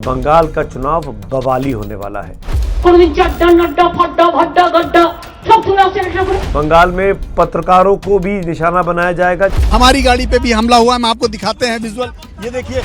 बंगाल का चुनाव बवाली होने वाला है। बंगाल में पत्रकारों को भी निशाना बनाया जाएगा। हमारी गाड़ी पे भी हमला हुआ है, हम आपको दिखाते हैं विजुअल, ये देखिए।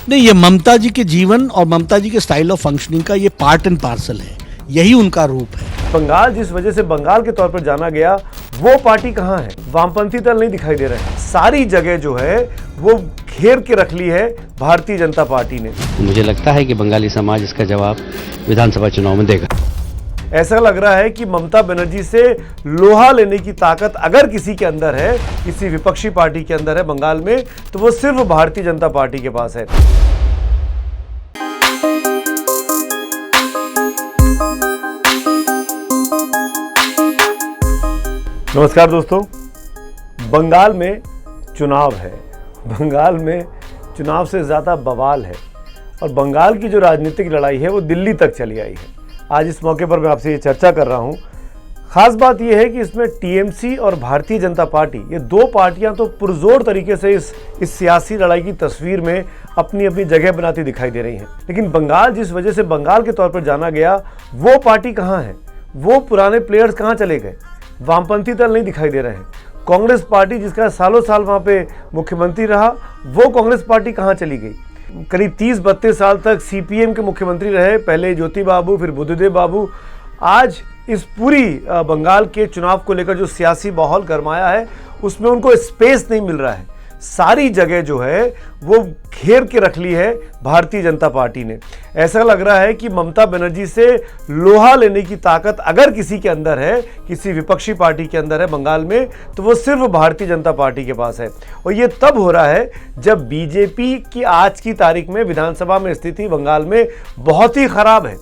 नहीं, ये ममता जी के जीवन और ममता जी के स्टाइल ऑफ फंक्शनिंग का ये पार्ट एंड पार्सल है, यही उनका रूप है। बंगाल जिस वजह से बंगाल के तौर पर जाना गया, वो पार्टी कहाँ है? वामपंथी दल नहीं दिखाई दे रहे हैं। सारी जगह जो है वो घेर के रख ली है भारतीय जनता पार्टी ने। मुझे लगता है कि बंगाली समाज इसका जवाब विधानसभा चुनाव में देगा। ऐसा लग रहा है कि ममता बनर्जी से लोहा लेने की ताकत अगर किसी के अंदर है, किसी विपक्षी पार्टी के अंदर है बंगाल में, तो वो सिर्फ भारतीय जनता पार्टी के पास है। नमस्कार दोस्तों, बंगाल में चुनाव है। बंगाल में चुनाव से ज़्यादा बवाल है और बंगाल की जो राजनीतिक लड़ाई है वो दिल्ली तक चली आई है। आज इस मौके पर मैं आपसे ये चर्चा कर रहा हूँ। ख़ास बात यह है कि इसमें टीएमसी और भारतीय जनता पार्टी, ये दो पार्टियां तो पुरजोर तरीके से इस सियासी लड़ाई की तस्वीर में अपनी अपनी जगह बनाती दिखाई दे रही हैं। लेकिन बंगाल जिस वजह से बंगाल के तौर पर जाना गया, वो पार्टी कहाँ है? वो पुराने प्लेयर्स कहाँ चले गए? वामपंथी दल नहीं दिखाई दे रहे हैं। कांग्रेस पार्टी जिसका सालों साल वहाँ पे मुख्यमंत्री रहा, वो कांग्रेस पार्टी कहाँ चली गई? करीब 30-32 साल तक सीपीएम के मुख्यमंत्री रहे, पहले ज्योति बाबू, फिर बुद्धदेव बाबू। आज इस पूरी बंगाल के चुनाव को लेकर जो सियासी माहौल गरमाया है, उसमें उनको स्पेस नहीं मिल रहा है। सारी जगह जो है वो घेर के रख ली है भारतीय जनता पार्टी ने। ऐसा लग रहा है कि ममता बनर्जी से लोहा लेने की ताकत अगर किसी के अंदर है, किसी विपक्षी पार्टी के अंदर है बंगाल में, तो वो सिर्फ भारतीय जनता पार्टी के पास है। और ये तब हो रहा है जब बीजेपी की आज की तारीख में विधानसभा में स्थिति बंगाल में बहुत ही खराब है,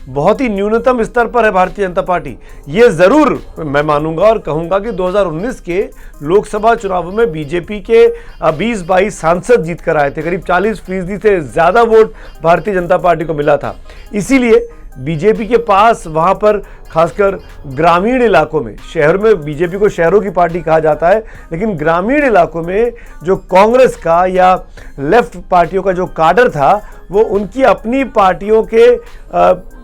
बहुत ही न्यूनतम स्तर पर है भारतीय जनता पार्टी। ये जरूर मैं मानूंगा और कहूंगा कि 2019 के लोकसभा चुनाव में बीजेपी के 20-22 सांसद जीत कर आए थे। करीब 40% से ज़्यादा वोट भारतीय जनता पार्टी को मिला था। इसीलिए बीजेपी के पास वहाँ पर खासकर ग्रामीण इलाकों में, शहर में बीजेपी को शहरों की पार्टी कहा जाता है, लेकिन ग्रामीण इलाकों में जो कांग्रेस का या लेफ्ट पार्टियों का जो काडर था, वो उनकी अपनी पार्टियों के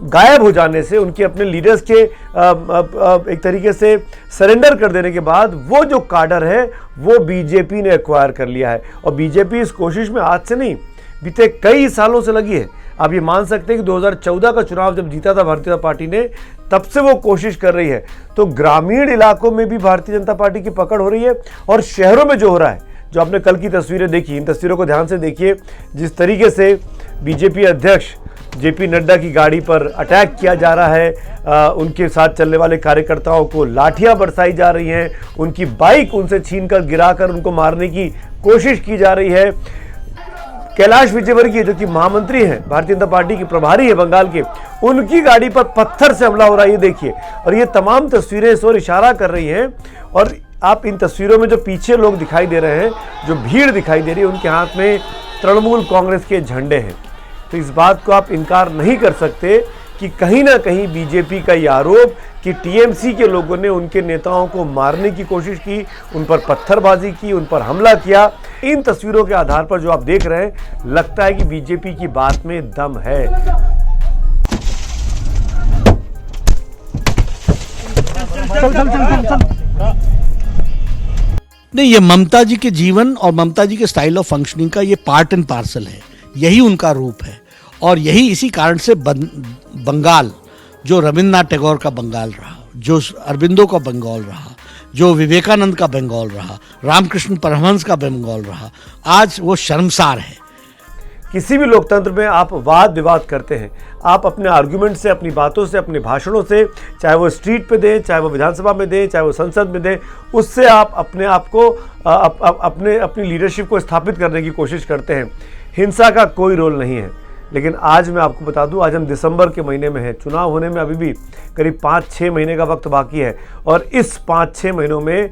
गायब हो जाने से, उनके अपने लीडर्स के एक तरीके से सरेंडर कर देने के बाद वो जो काडर है वो बीजेपी ने एक्वायर कर लिया है। और बीजेपी इस कोशिश में आज से नहीं, बीते कई सालों से लगी है। आप ये मान सकते हैं कि 2014 का चुनाव जब जीता था भारतीय जनता पार्टी ने, तब से वो कोशिश कर रही है। तो ग्रामीण इलाकों में भी भारतीय जनता पार्टी की पकड़ हो रही है और शहरों में जो हो रहा है, जो आपने कल की तस्वीरें देखी, इन तस्वीरों को ध्यान से देखिए। जिस तरीके से बीजेपी अध्यक्ष जेपी नड्डा की गाड़ी पर अटैक किया जा रहा है, उनके साथ चलने वाले कार्यकर्ताओं को लाठियां बरसाई जा रही हैं, उनकी बाइक उनसे छीनकर गिराकर उनको मारने की कोशिश की जा रही है। कैलाश विजयवर्गीय जो कि महामंत्री हैं, भारतीय जनता पार्टी के प्रभारी है बंगाल के, उनकी गाड़ी पर पत्थर से हमला हो रहा है, ये देखिए। और ये तमाम तस्वीरें इस ओर इशारा कर रही हैं। और आप इन तस्वीरों में जो पीछे लोग दिखाई दे रहे हैं, जो भीड़ दिखाई दे रही है, उनके हाथ में तृणमूल कांग्रेस के झंडे हैं। तो इस बात को आप इनकार नहीं कर सकते कि कहीं ना कहीं बीजेपी का ये आरोप कि टीएमसी के लोगों ने उनके नेताओं को मारने की कोशिश की, उन पर पत्थरबाजी की, उन पर हमला किया, इन तस्वीरों के आधार पर जो आप देख रहे हैं, लगता है कि बीजेपी की बात में दम है। नहीं, ये ममता जी के जीवन और ममता जी के स्टाइल ऑफ फंक्शनिंग का ये पार्ट एंड पार्सल है, यही उनका रूप है। और यही इसी कारण से बंगाल जो रविन्द्रनाथ टैगोर का बंगाल रहा, जो अरबिंदो का बंगाल रहा, जो विवेकानंद का बंगाल रहा, रामकृष्ण परमहंस का बंगाल रहा, आज वो शर्मसार है। किसी भी लोकतंत्र में आप वाद विवाद करते हैं, आप अपने आर्गुमेंट से, अपनी बातों से, अपने भाषणों से, चाहे वो स्ट्रीट पे दें, चाहे वो विधानसभा में दें, चाहे वो संसद में दें, उससे आप अपने आप को अपनी लीडरशिप को स्थापित करने की कोशिश करते हैं। हिंसा का कोई रोल नहीं है। लेकिन आज मैं आपको बता दूं, आज हम दिसंबर के महीने में हैं, चुनाव होने में अभी भी करीब 5-6 महीने का वक्त बाकी है। और इस 5-6 महीनों में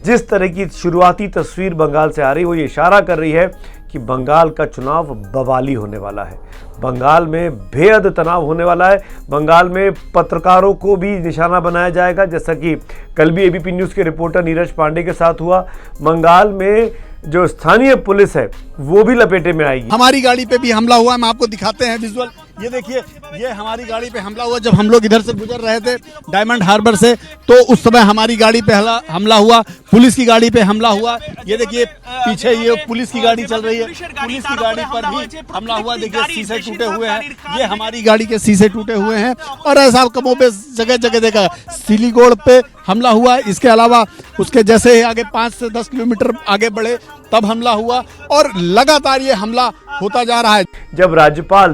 जिस तरह की शुरुआती तस्वीर बंगाल से आ रही है, वो ये इशारा कर रही है कि बंगाल का चुनाव बवाली होने वाला है। बंगाल में बेहद तनाव होने वाला है। बंगाल में पत्रकारों को भी निशाना बनाया जाएगा, जैसा कि कल भी एबीपी न्यूज़ के रिपोर्टर नीरज पांडे के साथ हुआ। बंगाल में जो स्थानीय पुलिस है वो भी लपेटे में आएगी। हमारी गाड़ी पे भी हमला हुआ है, हम आपको दिखाते हैं विजुअल। ये देखिए, ये हमारी गाड़ी पे हमला हुआ। जब हम लोग इधर से गुजर रहे थे डायमंड हार्बर से, तो उस समय हमारी गाड़ी पे हमला हुआ, पुलिस की गाड़ी पे हमला हुआ। ये देखिए पीछे ये पुलिस की गाड़ी चल रही है, पुलिस की गाड़ी पर भी हमला हुआ। देखिए शीशे टूटे हुए हैं, ये हमारी गाड़ी के शीशे टूटे हुए हैं। और ऐसा कमों पे जगह जगह देखा, सिलीगुड़ पे हमला हुआ। इसके अलावा उसके जैसे ही आगे 5 से 10 किलोमीटर आगे बढ़े तब हमला हुआ, और लगातार ये हमला होता जा रहा है। जब राज्यपाल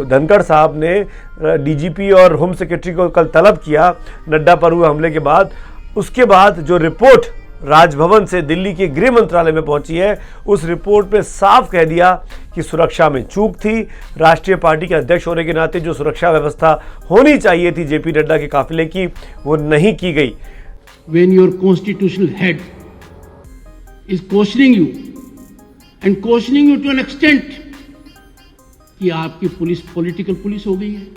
धनखड़ साहब ने डीजीपी और होम सेक्रेटरी को कल तलब किया नड्डा पर हुए हमले के बाद, उसके बाद जो रिपोर्ट राजभवन से दिल्ली के गृह मंत्रालय में पहुंची है, उस रिपोर्ट में साफ कह दिया कि सुरक्षा में चूक थी। राष्ट्रीय पार्टी के अध्यक्ष होने के नाते जो सुरक्षा व्यवस्था होनी चाहिए थी जेपी नड्डा के काफिले की, वो नहीं की गई। When your constitutional head is questioning you and questioning you to an extent कि आपकी पुलिस पॉलिटिकल पुलिस हो गई है,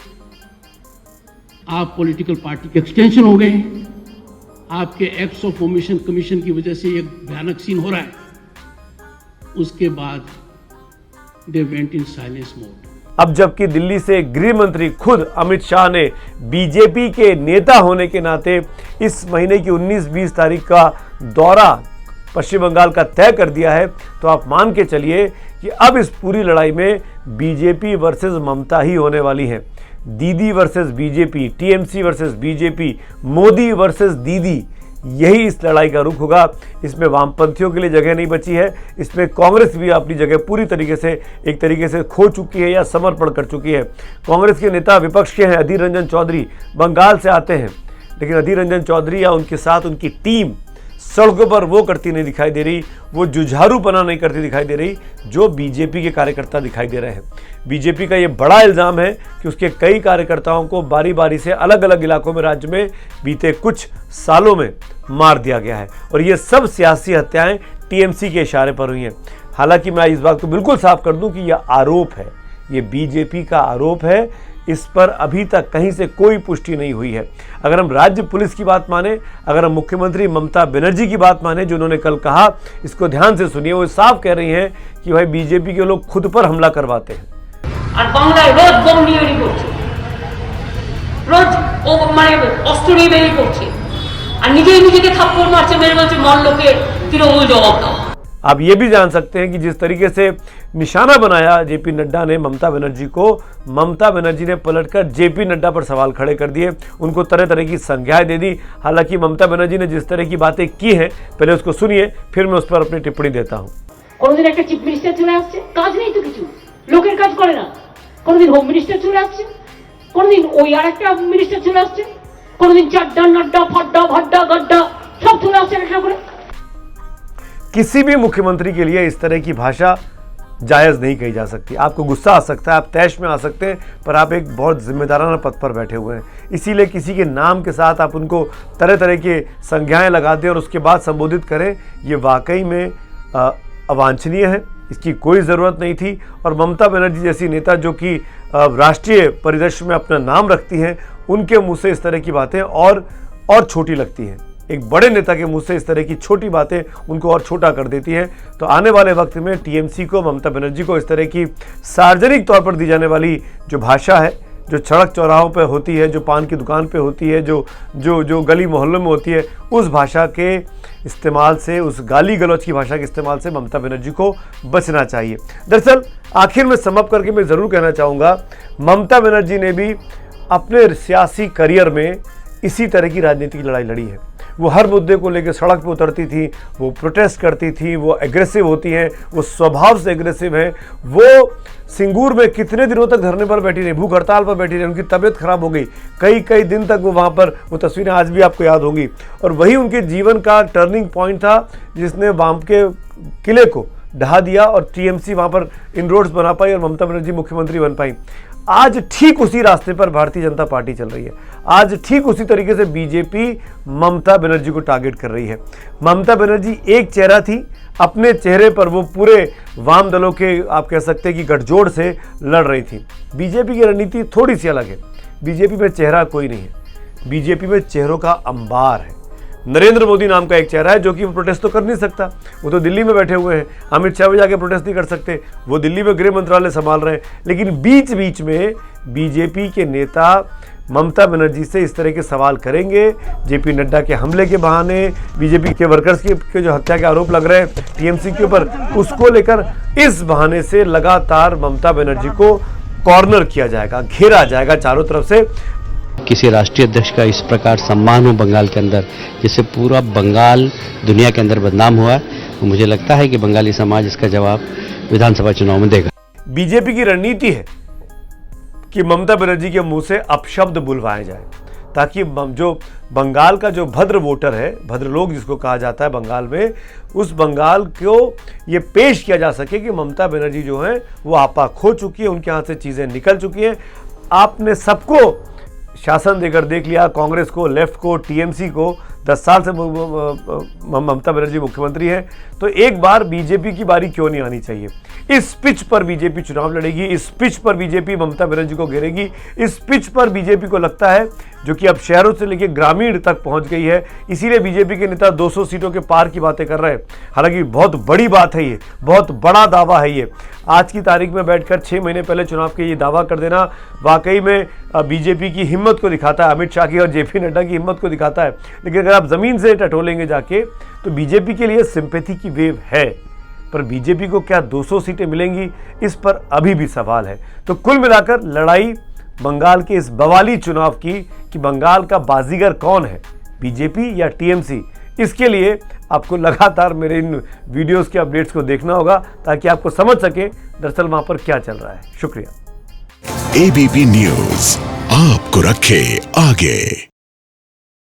आप पॉलिटिकल पार्टी के एक्सटेंशन हो गए हैं, आपके एक्ट्स ऑफ ओमिशन कमीशन की वजह से एक भयानक सीन हो रहा है, उसके बाद they went in silence mode. अब जबकि दिल्ली से गृह मंत्री खुद अमित शाह ने बीजेपी के नेता होने के नाते इस महीने की 19-20 तारीख का दौरा पश्चिम बंगाल का तय कर दिया है, तो आप मान के चलिए कि अब इस पूरी लड़ाई में बीजेपी वर्सेस ममता ही होने वाली है। दीदी versus BJP, TMC versus BJP, Modi versus दीदी, यही इस लड़ाई का रुख होगा। इसमें वामपंथियों के लिए जगह नहीं बची है। इसमें कांग्रेस भी अपनी जगह पूरी तरीके से एक तरीके से खो चुकी है या समर्पण कर चुकी है। कांग्रेस के नेता विपक्ष के हैं अधीर रंजन चौधरी, बंगाल से आते हैं, लेकिन अधीर रंजन चौधरी या उनके साथ उनकी टीम सड़कों पर वो करती नहीं दिखाई दे रही, वो जुझारूपना नहीं करती दिखाई दे रही जो बीजेपी के कार्यकर्ता दिखाई दे रहे हैं। बीजेपी का ये बड़ा इल्ज़ाम है कि उसके कई कार्यकर्ताओं को बारी बारी से अलग अलग इलाकों में राज्य में बीते कुछ सालों में मार दिया गया है, और ये सब सियासी हत्याएं टीएमसी के इशारे पर हुई हैं। हालांकि मैं इस बात को बिल्कुल साफ कर दूं कि यह आरोप है, ये बीजेपी का आरोप है, इस पर अभी तक कहीं से कोई पुष्टि नहीं हुई है। अगर हम राज्य पुलिस की बात माने, अगर हम मुख्यमंत्री ममता बनर्जी की बात माने, जो उन्होंने कल कहा, इसको ध्यान से सुनिए, वो साफ कह रही हैं कि भाई बीजेपी के लोग खुद पर हमला करवाते हैं। আর বাংলায় রোজ বোম নিয়ে বেরিয়ে পড়ছে, রোজ ও মানে অস্ত্র নিয়ে বেরিয়ে পড়ছে, আর নিজেই নিজেকে থাপ্পড় মারছে, মেরে বলছে মল্লকে তৃণমূল জবাব দাও। आप ये भी जान सकते हैं कि जिस तरीके से निशाना बनाया जेपी नड्डा ने ममता बनर्जी को, ममता बनर्जी ने पलटकर जेपी नड्डा पर सवाल खड़े कर दिए, उनको तरह तरह की संज्ञाएं दे दी। हालांकि ममता बनर्जी ने जिस तरह की बातें की हैं, पहले उसको सुनिए, फिर मैं उस पर अपनी टिप्पणी देता हूँ। কোনদিন একটা চিফ মিনিস্টার চলে আসছে, কাজ নেই তো কিছু, লোকের কাজ করে না। কোনদিন হোম মিনিস্টার চলে আসছে, কোনদিন ওই আর একটা মিনিস্টার চলে আসছে, কোনদিন চাড্ডা নাড্ডা ফাড্ডা ভাড্ডা গड्डा সব চলে আসছে একটা করে। किसी भी मुख्यमंत्री के लिए इस तरह की भाषा जायज़ नहीं कही जा सकती। आपको गुस्सा आ सकता है, आप तैश में आ सकते हैं, पर आप एक बहुत जिम्मेदाराना पद पर बैठे हुए हैं, इसीलिए किसी के नाम के साथ आप उनको तरह तरह के संज्ञाएं लगा दें और उसके बाद संबोधित करें, ये वाकई में अवांछनीय है, इसकी कोई ज़रूरत नहीं थी। और ममता बनर्जी जैसी नेता जो कि राष्ट्रीय परिदृश्य में अपना नाम रखती हैं, उनके मुँह से इस तरह की बातें और छोटी लगती हैं। एक बड़े नेता के मुंह से इस तरह की छोटी बातें उनको और छोटा कर देती हैं। तो आने वाले वक्त में टीएमसी को, ममता बनर्जी को इस तरह की सार्वजनिक तौर पर दी जाने वाली जो भाषा है, जो सड़क चौराहों पर होती है, जो पान की दुकान पे होती है, जो गली मोहल्लों में होती है, उस भाषा के इस्तेमाल से, उस गाली गलौज की भाषा के इस्तेमाल से ममता बनर्जी को बचना चाहिए। दरअसल आखिर में समाप्त करके मैं ज़रूर कहना चाहूँगा, ममता बनर्जी ने भी अपने सियासी करियर में इसी तरह की राजनीति की लड़ाई लड़ी है। वो हर मुद्दे को लेकर सड़क पर उतरती थी, वो प्रोटेस्ट करती थी, वो एग्रेसिव होती हैं, वो स्वभाव से एग्रेसिव हैं। वो सिंगूर में कितने दिनों तक धरने पर बैठी रही, भूख हड़ताल पर बैठी रही, उनकी तबीयत खराब हो गई, कई दिन तक वो वहाँ पर, वो तस्वीरें आज भी आपको याद होंगी। और वही उनके जीवन का टर्निंग पॉइंट था जिसने वाम के किले को ढहा दिया और टीएमसी वहाँ पर इनरोड्स बना पाई और ममता बनर्जी मुख्यमंत्री बन पाई। आज ठीक उसी रास्ते पर भारतीय जनता पार्टी चल रही है। आज ठीक उसी तरीके से बीजेपी ममता बनर्जी को टारगेट कर रही है। ममता बनर्जी एक चेहरा थी, अपने चेहरे पर वो पूरे वाम दलों के, आप कह सकते हैं कि गठजोड़ से लड़ रही थी। बीजेपी की रणनीति थोड़ी सी अलग है। बीजेपी में चेहरा कोई नहीं है, बीजेपी में चेहरों का अंबार है। नरेंद्र मोदी नाम का एक चेहरा है जो कि वो प्रोटेस्ट तो कर नहीं सकता, वो तो दिल्ली में बैठे हुए हैं। अमित शाह भी जाके प्रोटेस्ट नहीं कर सकते, वो दिल्ली में गृह मंत्रालय संभाल रहे हैं। लेकिन बीच बीच में बीजेपी के नेता ममता बनर्जी से इस तरह के सवाल करेंगे। जेपी नड्डा के हमले के बहाने, बीजेपी के वर्कर्स के जो हत्या के आरोप लग रहे हैं टीएमसी के ऊपर, उसको लेकर इस बहाने से लगातार ममता बनर्जी को कॉर्नर किया जाएगा, घेरा जाएगा चारों तरफ से। किसी राष्ट्रीय अध्यक्ष का इस प्रकार सम्मान हो बंगाल के अंदर, जिससे पूरा बंगाल दुनिया के अंदर बदनाम हुआ, तो मुझे लगता है कि बंगाली समाज इसका जवाब विधानसभा चुनाव में देगा। बीजेपी की रणनीति है कि ममता बनर्जी के मुंह से अपशब्द बुलवाए जाए, ताकि जो बंगाल का जो भद्र वोटर है, भद्र लोग जिसको कहा जाता है बंगाल में, उस बंगाल को ये पेश किया जा सके कि ममता बनर्जी जो है वो आपा खो चुकी है, उनके हाथ से चीज़ें निकल चुकी हैं। आपने सबको शासन देकर देख लिया, कांग्रेस को, लेफ्ट को, टीएमसी को। 10 साल से ममता बनर्जी मुख्यमंत्री है, तो एक बार बीजेपी की बारी क्यों नहीं आनी चाहिए। इस पिच पर बीजेपी चुनाव लड़ेगी, इस पिच पर बीजेपी ममता बनर्जी को घेरेगी, इस पिच पर बीजेपी को लगता है, जो कि अब शहरों से लेकर ग्रामीण तक पहुंच गई है, इसीलिए बीजेपी के नेता 200 सीटों के पार की बातें कर रहे हैं। हालांकि बहुत बड़ी बात है ये, बहुत बड़ा दावा है ये। आज की तारीख में बैठकर 6 महीने पहले चुनाव के ये दावा कर देना वाकई में बीजेपी की हिम्मत को दिखाता है, अमित शाह की और जेपी नड्डा की हिम्मत को दिखाता है। लेकिन अगर आप जमीन से टटोलेंगे जाके, तो बीजेपी के लिए सिंपैथी की वेव है, पर बीजेपी को क्या 200 सीटें मिलेंगी, इस पर अभी भी सवाल है। तो कुल मिलाकर लड़ाई बंगाल के इस बवाली चुनाव की कि बंगाल का बाजीगर कौन है, बीजेपी या टीएमसी, इसके लिए आपको लगातार मेरे इन वीडियोस के अपडेट्स को देखना होगा, ताकि आपको समझ सके दरअसल वहां पर क्या चल रहा है। शुक्रिया। एबीपी न्यूज आपको रखे आगे।